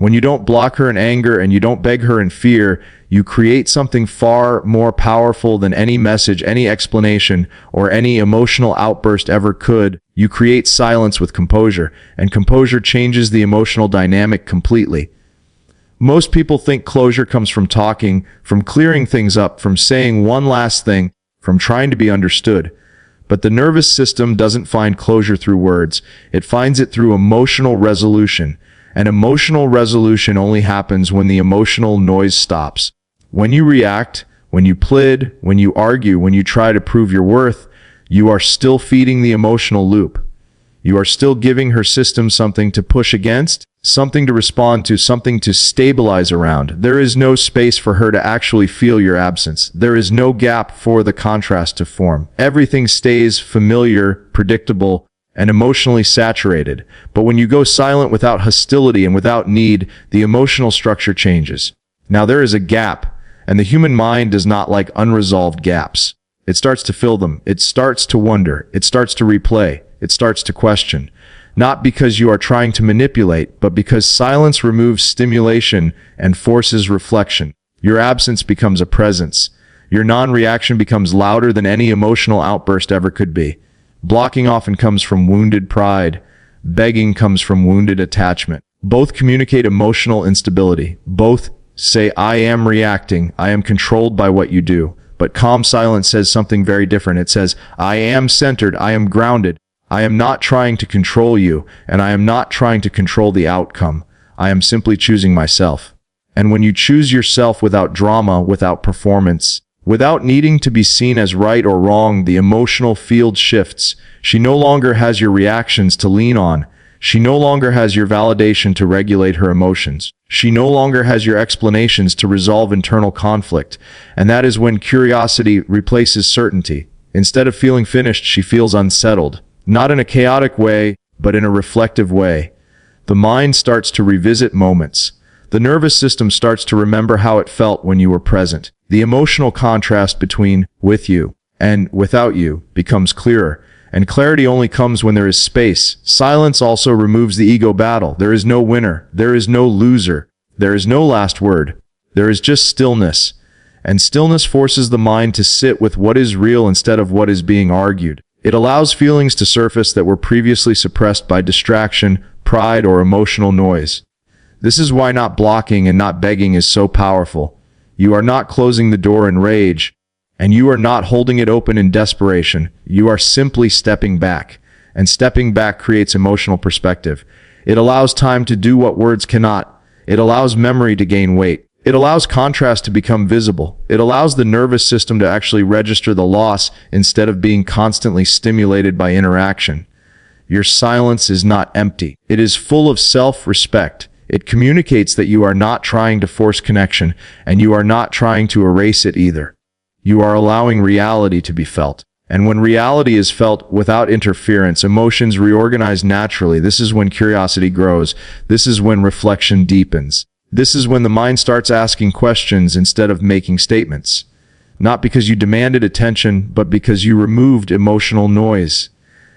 When you don't block her in anger and you don't beg her in fear, you create something far more powerful than any message, any explanation, or any emotional outburst ever could. You create silence with composure, and composure changes the emotional dynamic completely. Most people think closure comes from talking, from clearing things up, from saying one last thing, from trying to be understood. But the nervous system doesn't find closure through words. It finds it through emotional resolution. And emotional resolution only happens when the emotional noise stops. When you react, when you plead, when you argue, when you try to prove your worth, you are still feeding the emotional loop. You are still giving her system something to push against, something to respond to, something to stabilize around. There is no space for her to actually feel your absence. There is no gap for the contrast to form. Everything stays familiar, predictable, and emotionally saturated. But when you go silent without hostility and without need, the emotional structure changes. Now there is a gap, and the human mind does not like unresolved gaps. It starts to fill them. It starts to wonder. It starts to replay. It starts to question. Not because you are trying to manipulate, but because silence removes stimulation and forces reflection. Your absence becomes a presence. Your non-reaction becomes louder than any emotional outburst ever could be. Blocking often comes from wounded pride. Begging comes from wounded attachment. Both communicate emotional instability. Both say, I am reacting. I am controlled by what you do. But calm silence says something very different. It says, I am centered. I am grounded. I am not trying to control you, and I am not trying to control the outcome. I am simply choosing myself. And when you choose yourself without drama, without performance, without needing to be seen as right or wrong, the emotional field shifts. She no longer has your reactions to lean on. She no longer has your validation to regulate her emotions. She no longer has your explanations to resolve internal conflict. And that is when curiosity replaces certainty. Instead of feeling finished, she feels unsettled. Not in a chaotic way, but in a reflective way. The mind starts to revisit moments. The nervous system starts to remember how it felt when you were present. The emotional contrast between with you and without you becomes clearer. And clarity only comes when there is space. Silence also removes the ego battle. There is no winner. There is no loser. There is no last word. There is just stillness. And stillness forces the mind to sit with what is real instead of what is being argued. It allows feelings to surface that were previously suppressed by distraction, pride, or emotional noise. This is why not blocking and not begging is so powerful. You are not closing the door in rage, and you are not holding it open in desperation. You are simply stepping back, and stepping back creates emotional perspective. It allows time to do what words cannot. It allows memory to gain weight. It allows contrast to become visible. It allows the nervous system to actually register the loss instead of being constantly stimulated by interaction. Your silence is not empty. It is full of self-respect. It communicates that you are not trying to force connection, and you are not trying to erase it either. You are allowing reality to be felt. And when reality is felt without interference, emotions reorganize naturally. This is when curiosity grows. This is when reflection deepens. This is when the mind starts asking questions instead of making statements. Not because you demanded attention, but because you removed emotional noise.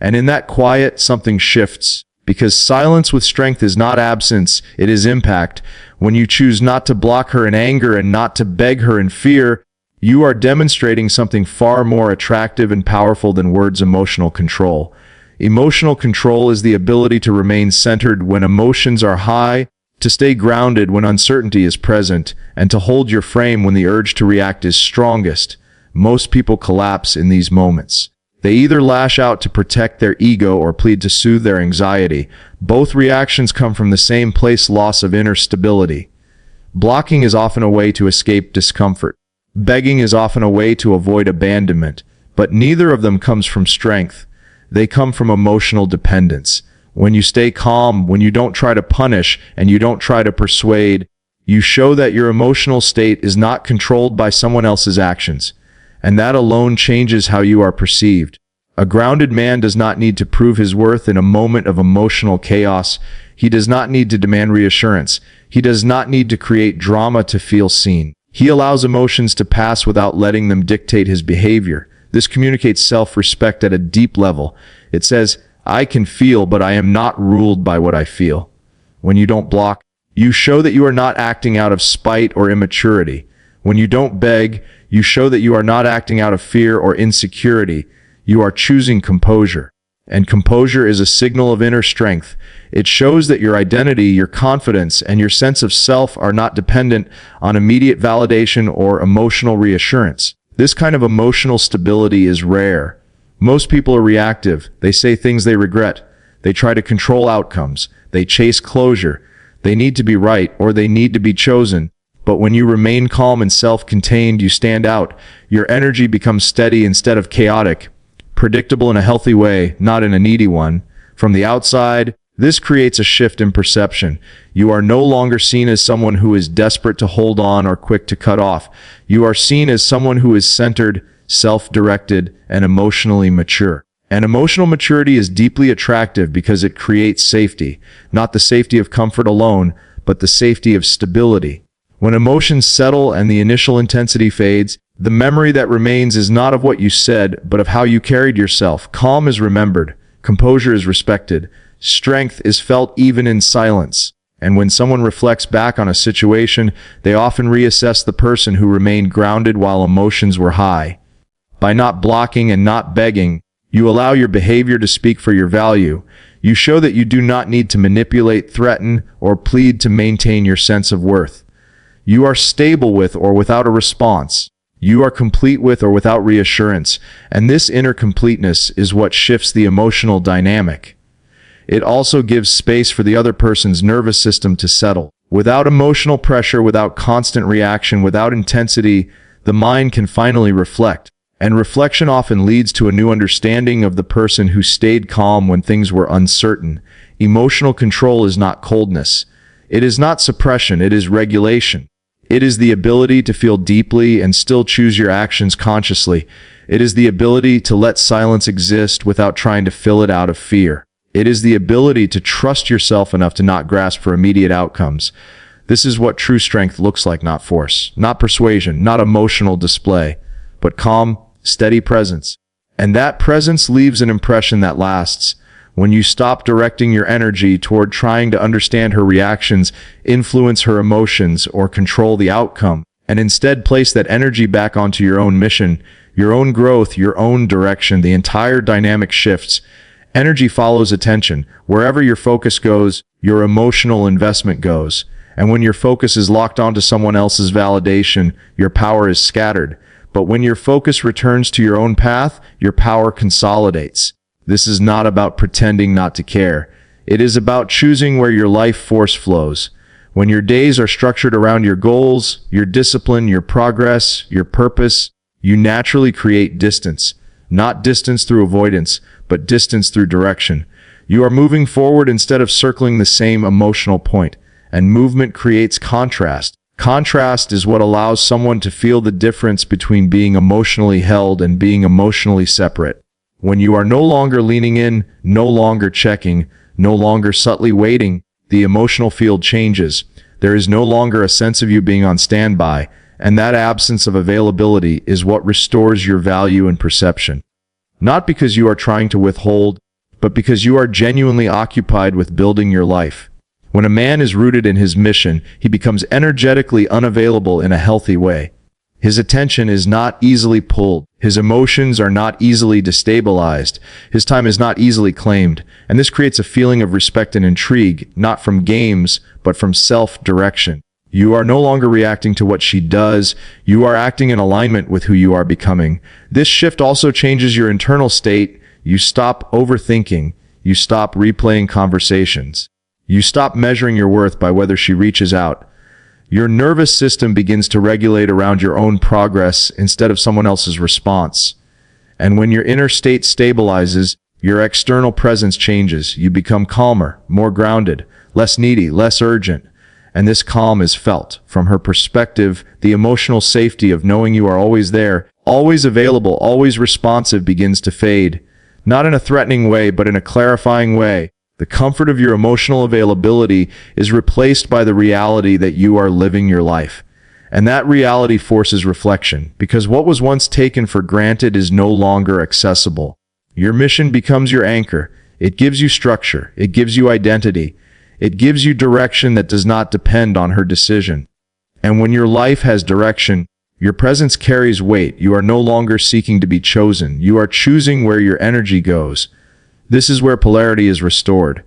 And in that quiet, something shifts. Because silence with strength is not absence, it is impact. When you choose not to block her in anger and not to beg her in fear, you are demonstrating something far more attractive and powerful than words: emotional control. Emotional control is the ability to remain centered when emotions are high, to stay grounded when uncertainty is present, and to hold your frame when the urge to react is strongest. Most people collapse in these moments. They either lash out to protect their ego or plead to soothe their anxiety. Both reactions come from the same place: loss of inner stability. Blocking is often a way to escape discomfort. Begging is often a way to avoid abandonment. But neither of them comes from strength. They come from emotional dependence. When you stay calm, when you don't try to punish, and you don't try to persuade, you show that your emotional state is not controlled by someone else's actions. And that alone changes how you are perceived. A grounded man does not need to prove his worth in a moment of emotional chaos. He does not need to demand reassurance. He does not need to create drama to feel seen. He allows emotions to pass without letting them dictate his behavior. This communicates self-respect at a deep level. It says, I can feel, but I am not ruled by what I feel. When you don't block, You show that you are not acting out of spite or immaturity. When you don't beg, you show that you are not acting out of fear or insecurity. You are choosing composure. And composure is a signal of inner strength. It shows that your identity, your confidence, and your sense of self are not dependent on immediate validation or emotional reassurance. This kind of emotional stability is rare. Most people are reactive. They say things they regret. They try to control outcomes. They chase closure. They need to be right or they need to be chosen. But when you remain calm and self-contained, you stand out. Your energy becomes steady instead of chaotic, predictable in a healthy way, not in a needy one. From the outside, this creates a shift in perception. You are no longer seen as someone who is desperate to hold on or quick to cut off. You are seen as someone who is centered, self-directed, and emotionally mature. And emotional maturity is deeply attractive because it creates safety, not the safety of comfort alone, but the safety of stability. When emotions settle and the initial intensity fades, the memory that remains is not of what you said, but of how you carried yourself. Calm is remembered. Composure is respected. Strength is felt even in silence. And when someone reflects back on a situation, they often reassess the person who remained grounded while emotions were high. By not blocking and not begging, you allow your behavior to speak for your value. You show that you do not need to manipulate, threaten, or plead to maintain your sense of worth. You are stable with or without a response. You are complete with or without reassurance. And this inner completeness is what shifts the emotional dynamic. It also gives space for the other person's nervous system to settle. Without emotional pressure, without constant reaction, without intensity, the mind can finally reflect. And reflection often leads to a new understanding of the person who stayed calm when things were uncertain. Emotional control is not coldness. It is not suppression, it is regulation. It is the ability to feel deeply and still choose your actions consciously. It is the ability to let silence exist without trying to fill it out of fear. It is the ability to trust yourself enough to not grasp for immediate outcomes. This is what true strength looks like, not force, not persuasion, not emotional display, but calm, steady presence. And that presence leaves an impression that lasts. When you stop directing your energy toward trying to understand her reactions, influence her emotions, or control the outcome, and instead place that energy back onto your own mission, your own growth, your own direction, the entire dynamic shifts. Energy follows attention. Wherever your focus goes, your emotional investment goes. And when your focus is locked onto someone else's validation, your power is scattered. But when your focus returns to your own path, your power consolidates. This is not about pretending not to care. It is about choosing where your life force flows. When your days are structured around your goals, your discipline, your progress, your purpose, you naturally create distance. Not distance through avoidance, but distance through direction. You are moving forward instead of circling the same emotional point. And movement creates contrast. Contrast is what allows someone to feel the difference between being emotionally held and being emotionally separate. When you are no longer leaning in, no longer checking, no longer subtly waiting, the emotional field changes. There is no longer a sense of you being on standby, and that absence of availability is what restores your value and perception. Not because you are trying to withhold, but because you are genuinely occupied with building your life. When a man is rooted in his mission, he becomes energetically unavailable in a healthy way. His attention is not easily pulled. His emotions are not easily destabilized. His time is not easily claimed. And this creates a feeling of respect and intrigue, not from games, but from self-direction. You are no longer reacting to what she does. You are acting in alignment with who you are becoming. This shift also changes your internal state. You stop overthinking. You stop replaying conversations. You stop measuring your worth by whether she reaches out. Your nervous system begins to regulate around your own progress instead of someone else's response. And when your inner state stabilizes, your external presence changes. You become calmer, more grounded, less needy, less urgent. And this calm is felt. From her perspective, the emotional safety of knowing you are always there, always available, always responsive begins to fade. Not in a threatening way, but in a clarifying way. The comfort of your emotional availability is replaced by the reality that you are living your life. And that reality forces reflection, because what was once taken for granted is no longer accessible. Your mission becomes your anchor. It gives you structure. It gives you identity. It gives you direction that does not depend on her decision. And when your life has direction, your presence carries weight. You are no longer seeking to be chosen. You are choosing where your energy goes. This is where polarity is restored.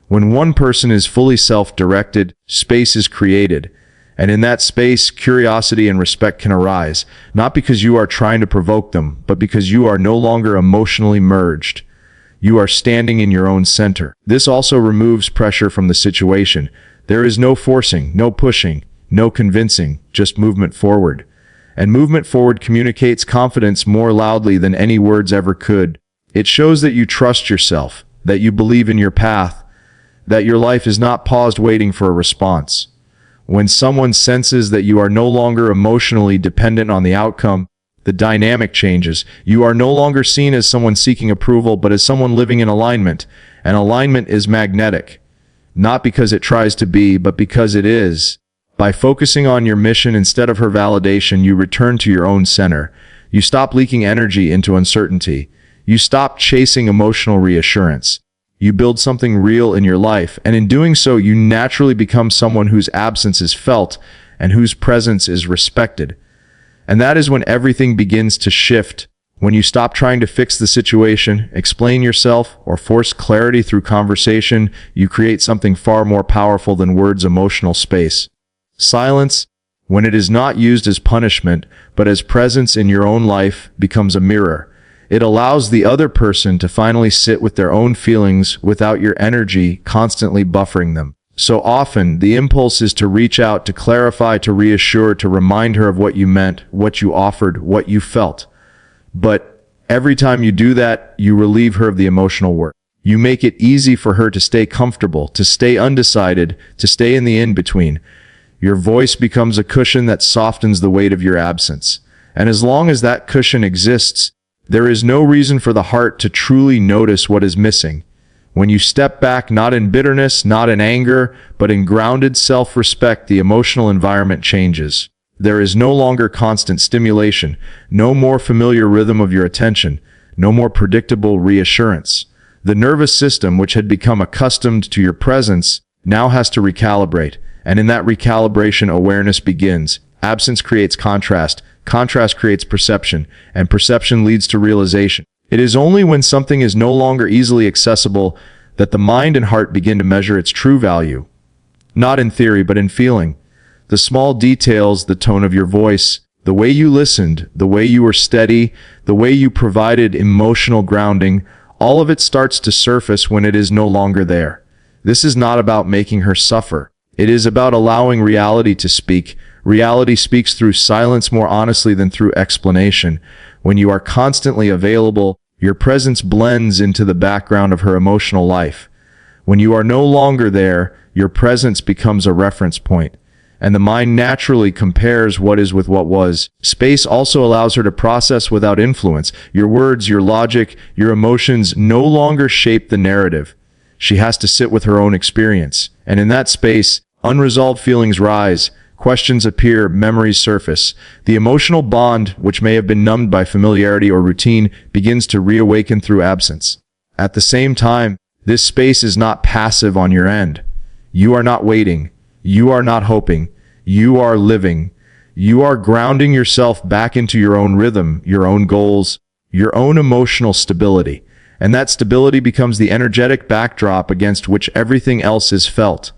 When one person is fully self-directed, space is created. And in that space, curiosity and respect can arise, not because you are trying to provoke them, but because you are no longer emotionally merged. You are standing in your own center. This also removes pressure from the situation. There is no forcing, no pushing, no convincing, just movement forward. And movement forward communicates confidence more loudly than any words ever could. It shows that you trust yourself, that you believe in your path, that your life is not paused waiting for a response. When someone senses that you are no longer emotionally dependent on the outcome, the dynamic changes. You are no longer seen as someone seeking approval, but as someone living in alignment. And alignment is magnetic, not because it tries to be, but because it is. By focusing on your mission instead of her validation, you return to your own center. You stop leaking energy into uncertainty. You stop chasing emotional reassurance. You build something real in your life, and in doing so, you naturally become someone whose absence is felt and whose presence is respected. And that is when everything begins to shift. When you stop trying to fix the situation, explain yourself, or force clarity through conversation, you create something far more powerful than words: emotional space. Silence, when it is not used as punishment, but as presence in your own life, becomes a mirror. It allows the other person to finally sit with their own feelings without your energy constantly buffering them. So often, the impulse is to reach out, to clarify, to reassure, to remind her of what you meant, what you offered, what you felt. But every time you do that, you relieve her of the emotional work. You make it easy for her to stay comfortable, to stay undecided, to stay in the in-between. Your voice becomes a cushion that softens the weight of your absence. And as long as that cushion exists, there is no reason for the heart to truly notice what is missing. When you step back, not in bitterness, not in anger, but in grounded self-respect, the emotional environment changes. There is no longer constant stimulation, no more familiar rhythm of your attention, no more predictable reassurance. The nervous system, which had become accustomed to your presence, now has to recalibrate. And in that recalibration, awareness begins. Absence creates contrast. Contrast creates perception, and perception leads to realization. It is only when something is no longer easily accessible that the mind and heart begin to measure its true value. Not in theory, but in feeling. The small details, the tone of your voice, the way you listened, the way you were steady, the way you provided emotional grounding, all of it starts to surface when it is no longer there. This is not about making her suffer. It is about allowing reality to speak. Reality speaks through silence more honestly than through explanation. When you are constantly available, your presence blends into the background of her emotional life. When you are no longer there, your presence becomes a reference point, and the mind naturally compares what is with what was. Space also allows her to process without influence. Your words, your logic, your emotions no longer shape the narrative. She has to sit with her own experience, and in that space, unresolved feelings rise. Questions appear, memories surface. The emotional bond, which may have been numbed by familiarity or routine, begins to reawaken through absence. At the same time, this space is not passive on your end. You are not waiting. You are not hoping. You are living. You are grounding yourself back into your own rhythm, your own goals, your own emotional stability. And that stability becomes the energetic backdrop against which everything else is felt.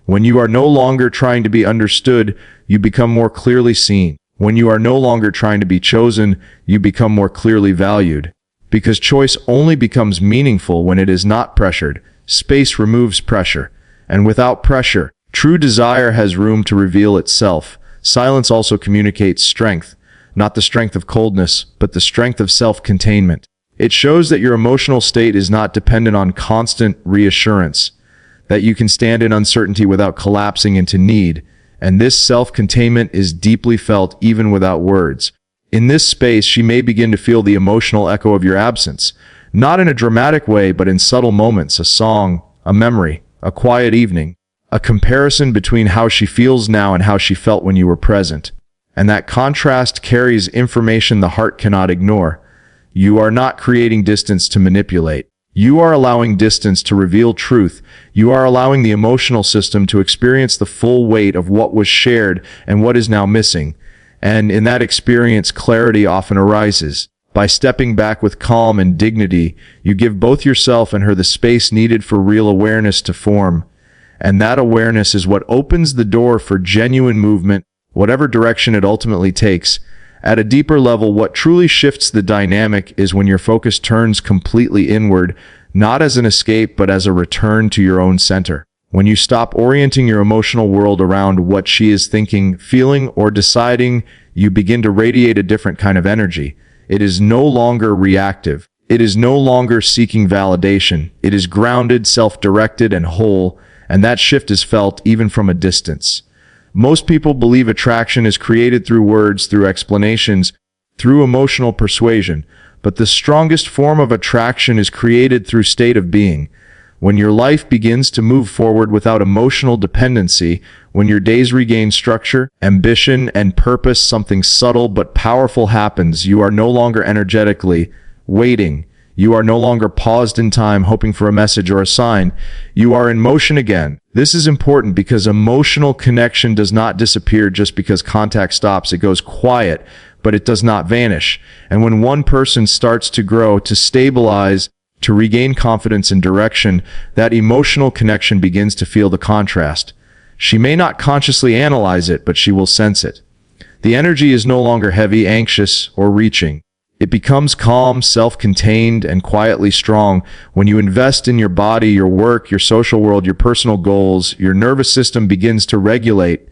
When you are no longer trying to be understood, you become more clearly seen. When you are no longer trying to be chosen, you become more clearly valued. Because choice only becomes meaningful when it is not pressured. Space removes pressure. And without pressure, true desire has room to reveal itself. Silence also communicates strength. Not the strength of coldness, but the strength of self-containment. It shows that your emotional state is not dependent on constant reassurance, that you can stand in uncertainty without collapsing into need, and this self-containment is deeply felt even without words. In this space, she may begin to feel the emotional echo of your absence, not in a dramatic way, but in subtle moments: a song, a memory, a quiet evening, a comparison between how she feels now and how she felt when you were present. And that contrast carries information the heart cannot ignore. You are not creating distance to manipulate. You are allowing distance to reveal truth. You are allowing the emotional system to experience the full weight of what was shared and what is now missing. And in that experience, clarity often arises. By stepping back with calm and dignity, you give both yourself and her the space needed for real awareness to form. And that awareness is what opens the door for genuine movement, whatever direction it ultimately takes. At a deeper level, what truly shifts the dynamic is when your focus turns completely inward, not as an escape, but as a return to your own center. When you stop orienting your emotional world around what she is thinking, feeling, or deciding, you begin to radiate a different kind of energy. It is no longer reactive. It is no longer seeking validation. It is grounded, self-directed, and whole, and that shift is felt even from a distance. Most people believe attraction is created through words, through explanations, through emotional persuasion, but the strongest form of attraction is created through state of being. When your life begins to move forward without emotional dependency, when your days regain structure, ambition, and purpose, something subtle but powerful happens. You are no longer energetically waiting. You are no longer paused in time hoping for a message or a sign. You are in motion again. This is important because emotional connection does not disappear just because contact stops. It goes quiet, but it does not vanish. And when one person starts to grow, to stabilize, to regain confidence and direction, that emotional connection begins to feel the contrast. She may not consciously analyze it, but she will sense it. The energy is no longer heavy, anxious, or reaching. It becomes calm, self-contained, and quietly strong. When you invest in your body, your work, your social world, your personal goals, your nervous system begins to regulate.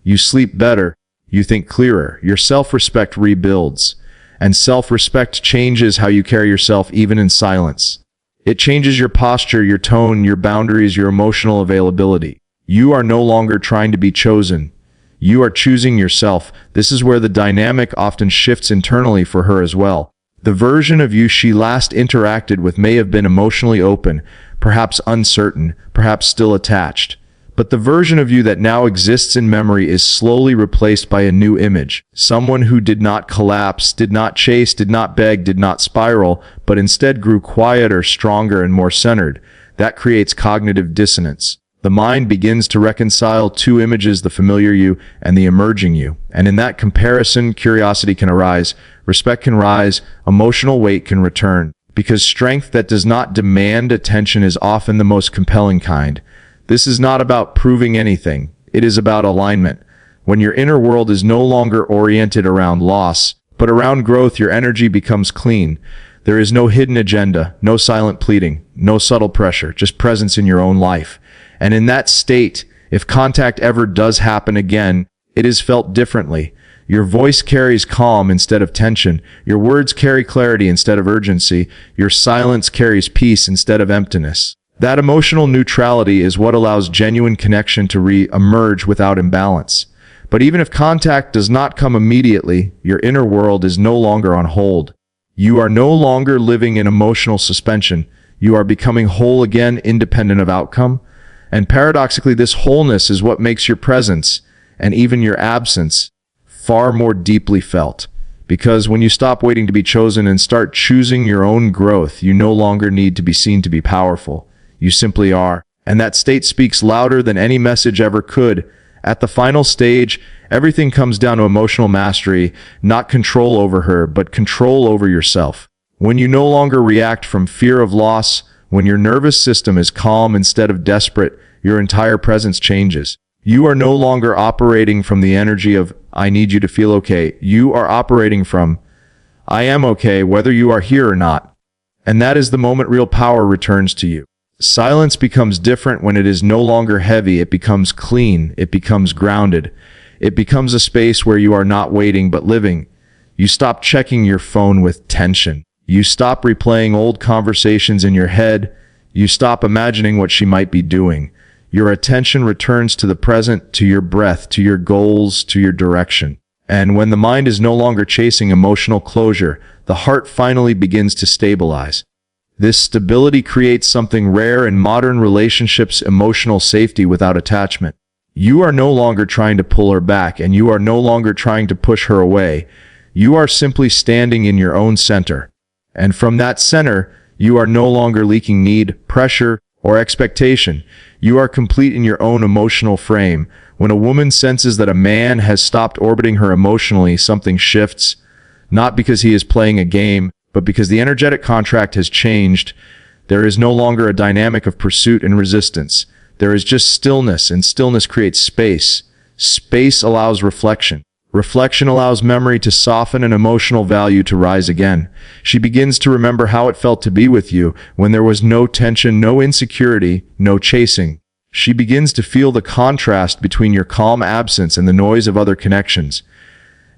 You sleep better. You think clearer. Your self-respect rebuilds. And self-respect changes how you carry yourself even in silence. It changes your posture, your tone, your boundaries, your emotional availability. You are no longer trying to be chosen. You are choosing yourself. This is where the dynamic often shifts internally for her as well. The version of you she last interacted with may have been emotionally open, perhaps uncertain, perhaps still attached. But the version of you that now exists in memory is slowly replaced by a new image. Someone who did not collapse, did not chase, did not beg, did not spiral, but instead grew quieter, stronger, and more centered. That creates cognitive dissonance. The mind begins to reconcile two images, the familiar you and the emerging you. And in that comparison, curiosity can arise, respect can rise, emotional weight can return. Because strength that does not demand attention is often the most compelling kind. This is not about proving anything. It is about alignment. When your inner world is no longer oriented around loss, but around growth, your energy becomes clean. There is no hidden agenda, no silent pleading, no subtle pressure, just presence in your own life. And in that state, if contact ever does happen again, it is felt differently. Your voice carries calm instead of tension. Your words carry clarity instead of urgency. Your silence carries peace instead of emptiness. That emotional neutrality is what allows genuine connection to re-emerge without imbalance. But even if contact does not come immediately, your inner world is no longer on hold. You are no longer living in emotional suspension. You are becoming whole again, independent of outcome. And paradoxically, this wholeness is what makes your presence, and even your absence, far more deeply felt. Because when you stop waiting to be chosen and start choosing your own growth, you no longer need to be seen to be powerful. You simply are. And that state speaks louder than any message ever could. At the final stage, everything comes down to emotional mastery, not control over her, but control over yourself. When you no longer react from fear of loss, when your nervous system is calm instead of desperate, your entire presence changes. You are no longer operating from the energy of, I need you to feel okay. You are operating from, I am okay whether you are here or not. And that is the moment real power returns to you. Silence becomes different when it is no longer heavy. It becomes clean. It becomes grounded. It becomes a space where you are not waiting but living. You stop checking your phone with tension. You stop replaying old conversations in your head. You stop imagining what she might be doing. Your attention returns to the present, to your breath, to your goals, to your direction. And when the mind is no longer chasing emotional closure, the heart finally begins to stabilize. This stability creates something rare in modern relationships: emotional safety without attachment. You are no longer trying to pull her back, and you are no longer trying to push her away. You are simply standing in your own center. And from that center, You are no longer leaking need, pressure, or expectation. You are complete in your own emotional frame. When a woman senses that a man has stopped orbiting her emotionally, something shifts, not because he is playing a game, but because the energetic contract has changed. There is no longer a dynamic of pursuit and resistance. There is just stillness, and stillness creates space. Space allows reflection. Reflection allows memory to soften and emotional value to rise again. She begins to remember how it felt to be with you when there was no tension, no insecurity, no chasing. She begins to feel the contrast between your calm absence and the noise of other connections.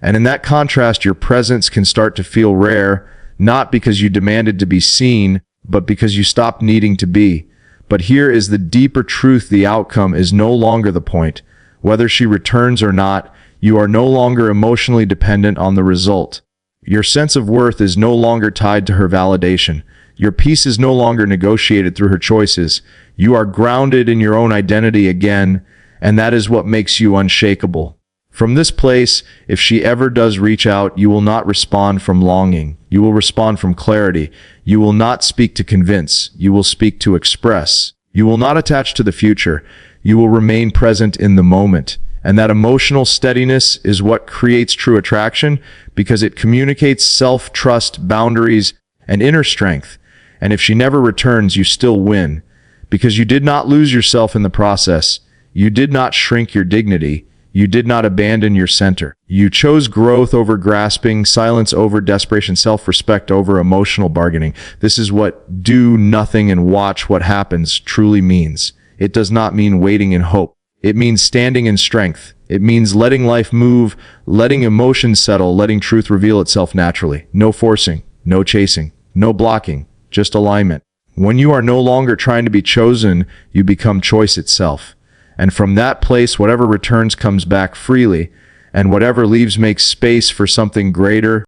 And in that contrast, your presence can start to feel rare, not because you demanded to be seen, but because you stopped needing to be. But here is the deeper truth: the outcome is no longer the point. Whether she returns or not, you are no longer emotionally dependent on the result. Your sense of worth is no longer tied to her validation. Your peace is no longer negotiated through her choices. You are grounded in your own identity again, and that is what makes you unshakable. From this place, if she ever does reach out, you will not respond from longing. You will respond from clarity. You will not speak to convince. You will speak to express. You will not attach to the future. You will remain present in the moment. And that emotional steadiness is what creates true attraction, because it communicates self-trust, boundaries, and inner strength. And if she never returns, you still win, because you did not lose yourself in the process. You did not shrink your dignity. You did not abandon your center. You chose growth over grasping, silence over desperation, self-respect over emotional bargaining. This is what do nothing and watch what happens truly means. It does not mean waiting in hope. It means standing in strength. It means letting life move, letting emotions settle, letting truth reveal itself naturally. No forcing, no chasing, no blocking, just alignment. When you are no longer trying to be chosen, you become choice itself. And from that place, whatever returns comes back freely, and whatever leaves makes space for something greater,